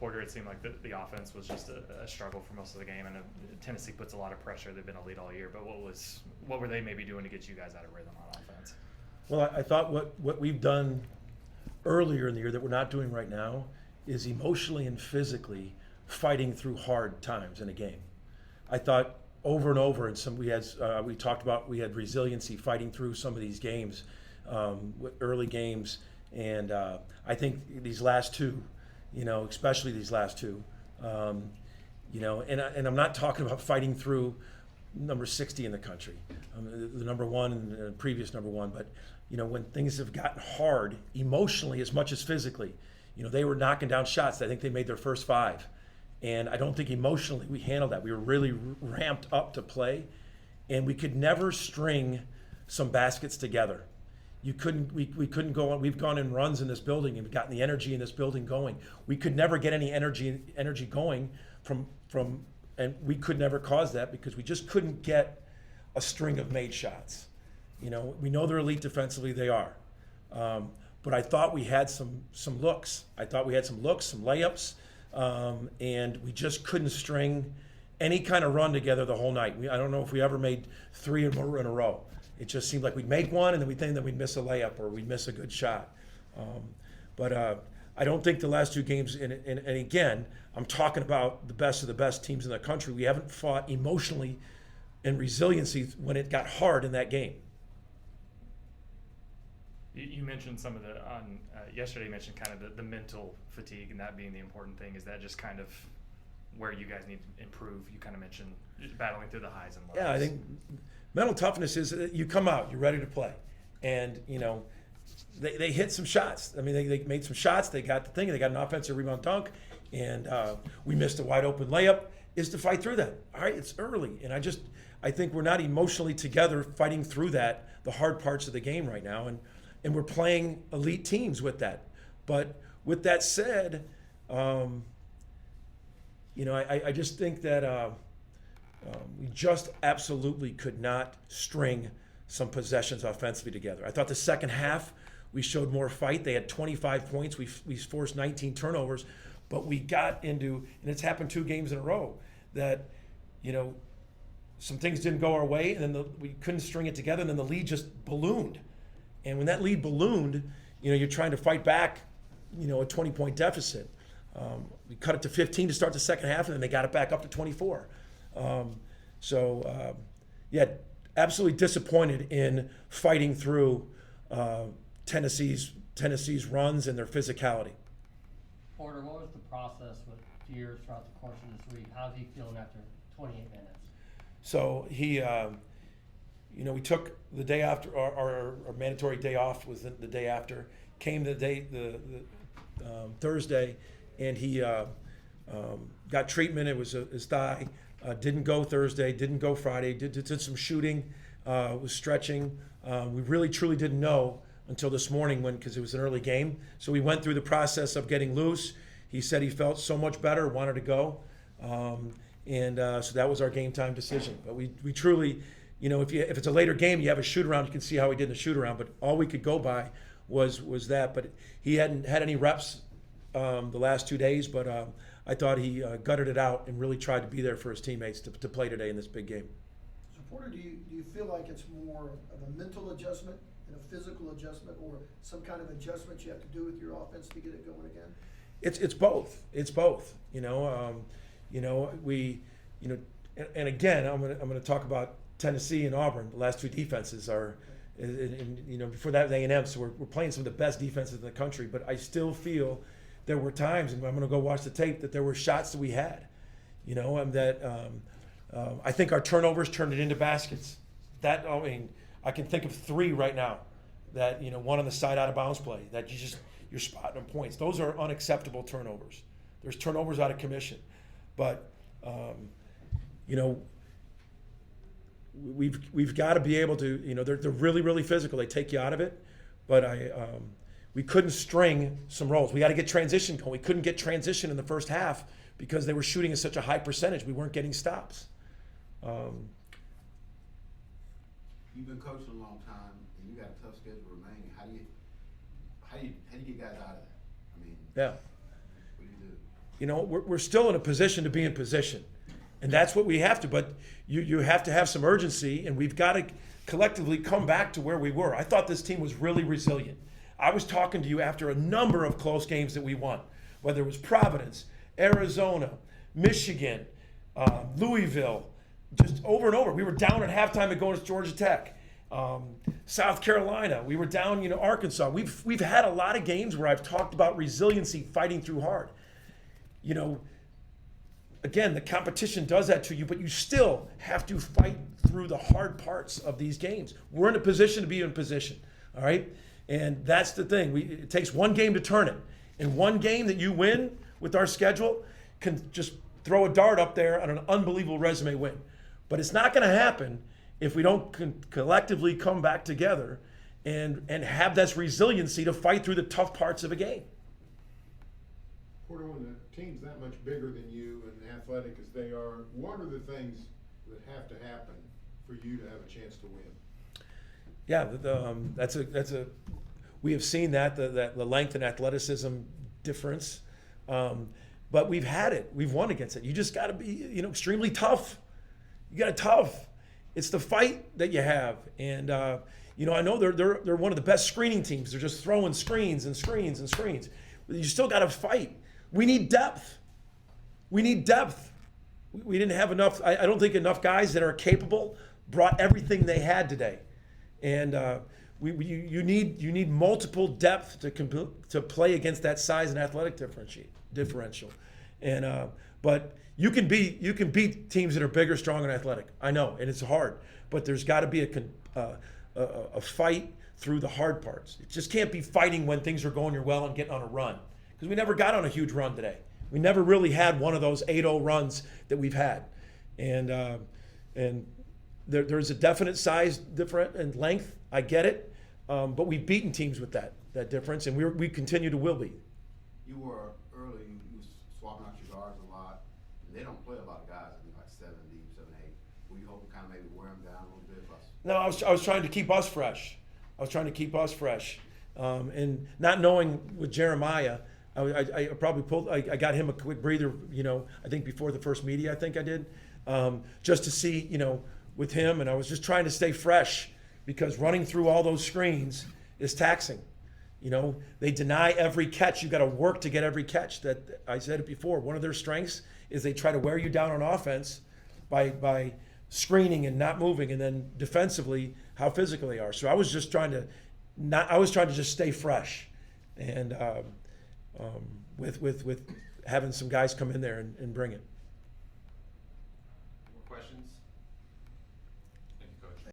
quarter, it seemed like the offense was just a struggle for most of the game, and Tennessee puts a lot of pressure. They've been a lead all year, but what were they maybe doing to get you guys out of rhythm on offense? Well, I thought what we've done earlier in the year that we're not doing right now is emotionally and physically fighting through hard times in a game. I thought over and over, and we talked about we had resiliency fighting through some of these games, early games, and I think these last two, especially these last two, and I'm not talking about fighting through number 60 in the country, the number one and the previous number one, but when things have gotten hard emotionally as much as physically, they were knocking down shots. I think they made their first 5. And I don't think emotionally we handled that. We were really ramped up to play, and we could never string some baskets together. We couldn't go on. We've gone in runs in this building and we've gotten the energy in this building going. We could never get any energy going from, and we could never cause that because we just couldn't get a string of made shots. We know they're elite defensively. They are. But I thought we had some looks. I thought we had some looks, some layups. And we just couldn't string any kind of run together the whole night. I don't know if we ever made 3 in a row. It just seemed like we'd make one and then we'd think that we'd miss a layup or we'd miss a good shot. But I don't think the last 2 games, and again, I'm talking about the best of the best teams in the country. We haven't fought emotionally and resiliency when it got hard in that game. You mentioned some of yesterday you mentioned kind of the mental fatigue and that being the important thing. Is that just kind of where you guys need to improve? You kind of mentioned battling through the highs and lows. Yeah, I think mental toughness is you come out, you're ready to play. And, they hit some shots. I mean, they made some shots. They got the thing. They got an offensive rebound dunk. And we missed a wide open layup. Is to fight through that. All right, it's early. And I think we're not emotionally together fighting through the hard parts of the game right now. And we're playing elite teams with that. But with that said, I just think that we just absolutely could not string some possessions offensively together. I thought the second half we showed more fight. They had 25 points. We forced 19 turnovers. But we got into, and it's happened 2 games in a row, that, some things didn't go our way, and then we couldn't string it together, and then the lead just ballooned. And when that lead ballooned, you're trying to fight back, a 20-point deficit. We cut it to 15 to start the second half, and then they got it back up to 24. Absolutely disappointed in fighting through Tennessee's runs and their physicality. Porter, what was the process with Fears throughout the course of this week? How's he feeling after 28 minutes? So he, we took the day after our mandatory day off was the day after. Came the Thursday, and he got treatment. It was his thigh. Didn't go Thursday. Didn't go Friday. Did some shooting. Was stretching. We really truly didn't know until this morning because it was an early game. So we went through the process of getting loose. He said he felt so much better, wanted to go, and so that was our game time decision. But we truly. If it's a later game, you have a shoot around, you can see how he did in the shoot around. But all we could go by was that. But he hadn't had any reps the last 2 days. But I thought he gutted it out and really tried to be there for his teammates to play today in this big game. So Porter, do you feel like it's more of a mental adjustment and a physical adjustment, or some kind of adjustment you have to do with your offense to get it going again? It's both. It's both. And again, I'm gonna talk about Tennessee and Auburn. The last 2 defenses are, before that A&M. So we're playing some of the best defenses in the country. But I still feel there were times, and I'm going to go watch the tape, that there were shots that we had, and that I think our turnovers turned it into baskets. I can think of 3 right now that, one on the side out of bounds play that you're spotting them points. Those are unacceptable turnovers. There's turnovers out of commission. But, we've got to be able to, they're really, really physical. They take you out of it. But we couldn't string some rolls. We got to get transition going. We couldn't get transition in the first half because they were shooting at such a high percentage. We weren't getting stops. You've been coaching a long time, and you got a tough schedule remaining. How do you get guys out of that? I mean, Yeah. What do you do? You know, we're still in a position to be in position. And that's what we have to. But you have to have some urgency, and we've got to collectively come back to where we were. I thought this team was really resilient. I was talking to you after a number of close games that we won, whether it was Providence, Arizona, Michigan, Louisville, just over and over. We were down at halftime against Georgia Tech. South Carolina, we were down, Arkansas. We've had a lot of games where I've talked about resiliency, fighting through hard. Again, the competition does that to you, but you still have to fight through the hard parts of these games. We're in a position to be in position, all right? And that's the thing. It takes one game to turn it. And one game that you win with our schedule can just throw a dart up there on an unbelievable resume win. But it's not going to happen if we don't collectively come back together and have this resiliency to fight through the tough parts of a game. Porter, when the team's that much bigger than you and athletic as they are, what are the things that have to happen for you to have a chance to win? Yeah, we have seen that the length and athleticism difference, but we've had it. We've won against it. You just got to be, extremely tough. You got to tough. It's the fight that you have, and I know they're one of the best screening teams. They're just throwing screens and screens and screens. But you still got to fight. We need depth. We didn't have enough. I don't think enough guys that are capable brought everything they had today. And you need multiple depth to play against that size and athletic differential. And but you can beat teams that are bigger, stronger, and athletic. I know, and it's hard. But there's got to be a fight through the hard parts. It just can't be fighting when things are going your well and getting on a run, because we never got on a huge run today. We never really had one of those 8-0 runs that we've had, and there's a definite size difference and length. I get it, but we've beaten teams with that difference, and we continue to will be. You were early, you was swapping out your guards a lot. And they don't play a lot of guys, I think like 7 deep, 7, 8. Were you hoping kind of maybe wear them down a little bit? No, I was trying to keep us fresh. And not knowing with Jeremiah, I probably pulled. I got him a quick breather. I think before the first media, I think I did, just to see, with him. And I was just trying to stay fresh, because running through all those screens is taxing. They deny every catch. You got to work to get every catch. That I said it before. One of their strengths is they try to wear you down on offense by screening and not moving, and then defensively how physical they are. So I was just trying to just stay fresh, and with having some guys come in there and bring it.